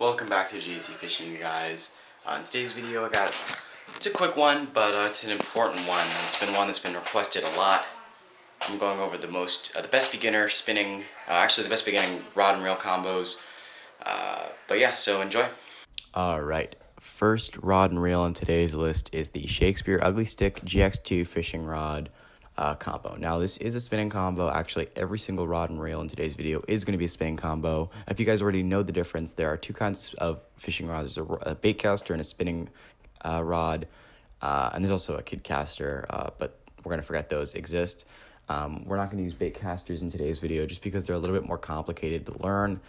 Welcome back to JZ Fishing, you guys. In today's video, it's a quick one, but it's an important one. It's been one that's been requested a lot. I'm going over the best beginner spinning, actually the best beginning rod and reel combos. But yeah, so enjoy. All right, first rod and reel on today's list is the Shakespeare Ugly Stik GX2 fishing rod combo. Now, this is a spinning combo. Actually, every single rod and reel in today's video is going to be a spinning combo. If you guys already know the difference, there are two kinds of fishing rods. There's a bait caster and a spinning rod, and there's also a kid caster, but we're going to forget those exist. We're not going to use bait casters in today's video just because they're a little bit more complicated to learn.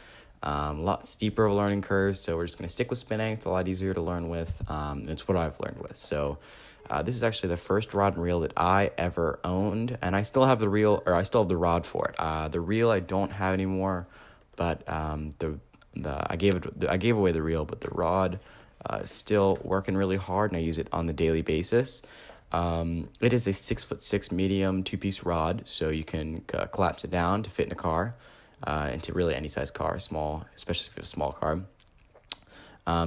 A lot steeper of a learning curve, so we're just going to stick with spinning. It's a lot easier to learn with. It's what I've learned with. So this is actually the first rod and reel that I ever owned, and I still have the reel, or I still have the rod for it. The reel I don't have anymore, but I gave away the reel, but the rod is still working really hard, and I use it on the daily basis. It is a 6'6" medium 2-piece rod, so you can collapse it down to fit in a car, into really any size car, small, especially if you have a small car.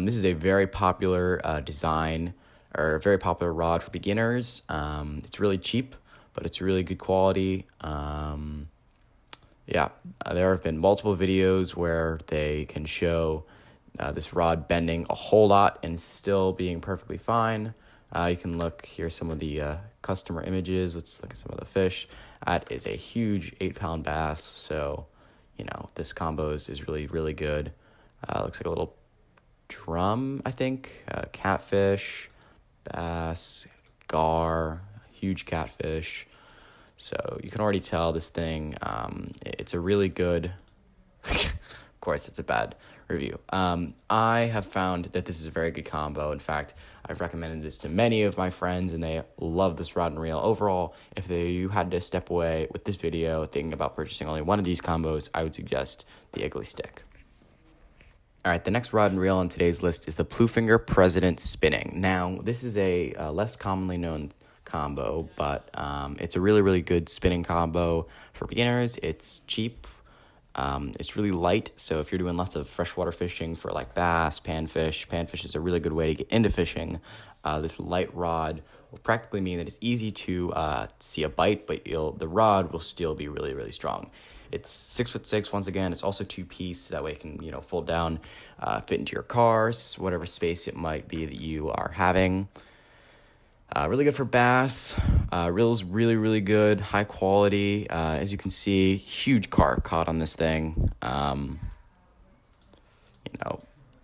This is a very popular design, or a very popular rod for beginners. It's really cheap, but it's really good quality. There have been multiple videos where they can show this rod bending a whole lot and still being perfectly fine. You can look here, some of the customer images. Let's look at some of the fish. That is a huge 8-pound bass, so this combo is really, really good. Looks like a little drum, I think. Catfish, bass, gar, huge catfish. So you can already tell this thing, it's a really good, of course it's a bad review. I have found that this is a very good combo. In fact, I've recommended this to many of my friends, and they love this rod and reel. Overall, if you had to step away with this video thinking about purchasing only one of these combos, I would suggest the Ugly Stik. All right, the next rod and reel on today's list is the Bluefinger President Spinning. Now, this is a less commonly known combo, but it's a really, really good spinning combo for beginners. It's cheap. It's really light, so if you're doing lots of freshwater fishing for like bass, panfish is a really good way to get into fishing. This light rod will practically mean that it's easy to see a bite, but the rod will still be really, really strong. It's 6'6", once again. It's also 2-piece, that way it can fold down, fit into your cars, whatever space it might be that you are having. Really good for bass. Reel's really, really good, high quality. As you can see, huge carp caught on this thing.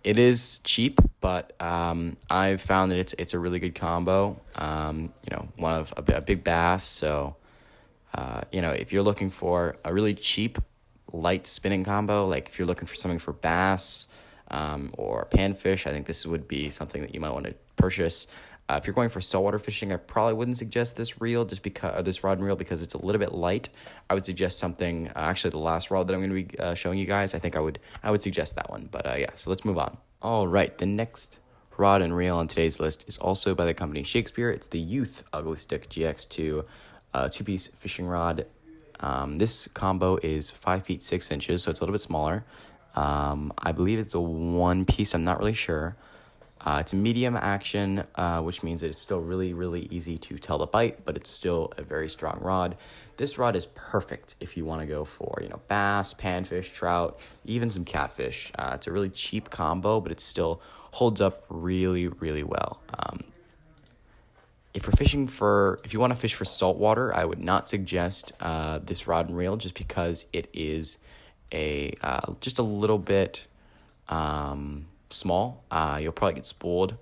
It is cheap, but I've found that it's a really good combo. One of a big bass. So, if you're looking for a really cheap, light spinning combo, like if you're looking for something for bass or panfish, I think this would be something that you might want to purchase. If you're going for saltwater fishing, I probably wouldn't suggest this reel, this rod and reel, because it's a little bit light. I would suggest something. Actually, the last rod that I'm going to be showing you guys, I think I would suggest that one. But so let's move on. All right, the next rod and reel on today's list is also by the company Shakespeare. It's the Youth Ugly Stik GX2 2-piece fishing rod. This combo is 5 feet 6 inches, so it's a little bit smaller. I believe it's a 1-piece. I'm not really sure. It's a medium action, which means that it's still really, really easy to tell the bite, but it's still a very strong rod. This rod is perfect if you want to go for, bass, panfish, trout, even some catfish. It's a really cheap combo, but it still holds up really, really well. If you want to fish for saltwater, I would not suggest this rod and reel, just because it is just a little bit small. You'll probably get spooled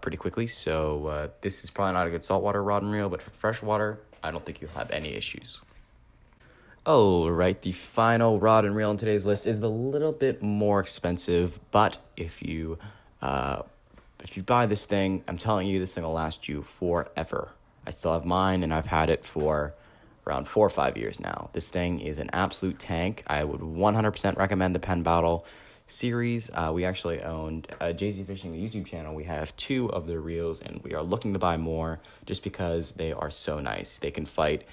pretty quickly, so this is probably not a good saltwater rod and reel, but for freshwater, I don't think you'll have any issues. All right, the final rod and reel on today's list is a little bit more expensive, but if you buy this thing, I'm telling you, this thing will last you forever. I still have mine, and I've had it for around 4 or 5 years now. This thing is an absolute tank. I would 100% recommend the Penn Battle series. We actually owned JZ Fishing, the YouTube channel. We have 2 of their reels, and we are looking to buy more just because they are so nice. They can fight.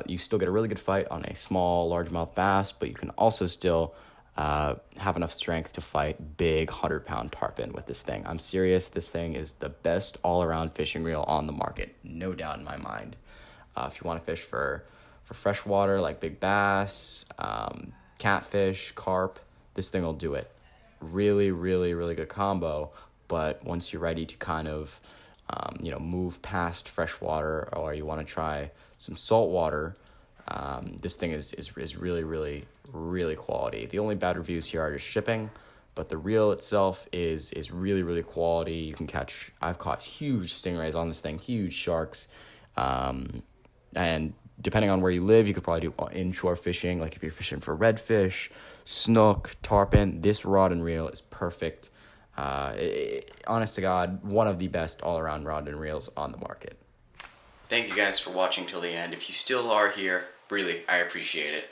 You still get a really good fight on a small, largemouth bass, but you can also still have enough strength to fight big 100-pound tarpon with this thing. I'm serious. This thing is the best all-around fishing reel on the market, no doubt in my mind. If you want to fish for freshwater like big bass, catfish, carp, this thing will do it. Really, really, really good combo. But once you're ready to kind of, move past freshwater, or you want to try some saltwater, this thing is really, really, really quality. The only bad reviews here are just shipping, but the reel itself is really, really quality. You can catch, I've caught huge stingrays on this thing, huge sharks, and depending on where you live, you could probably do inshore fishing, like if you're fishing for redfish, snook, tarpon. This rod and reel is perfect. Honest to God, one of the best all-around rod and reels on the market. Thank you guys for watching till the end. If you still are here, really, I appreciate it.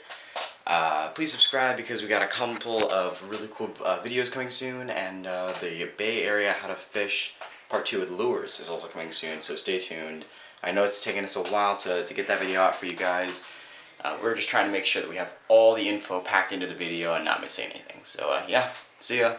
Please subscribe because we got a couple of really cool videos coming soon, and the Bay Area How to Fish Part 2 with lures is also coming soon, so stay tuned. I know it's taken us a while to get that video out for you guys. We're just trying to make sure that we have all the info packed into the video and not miss anything. So yeah, see ya.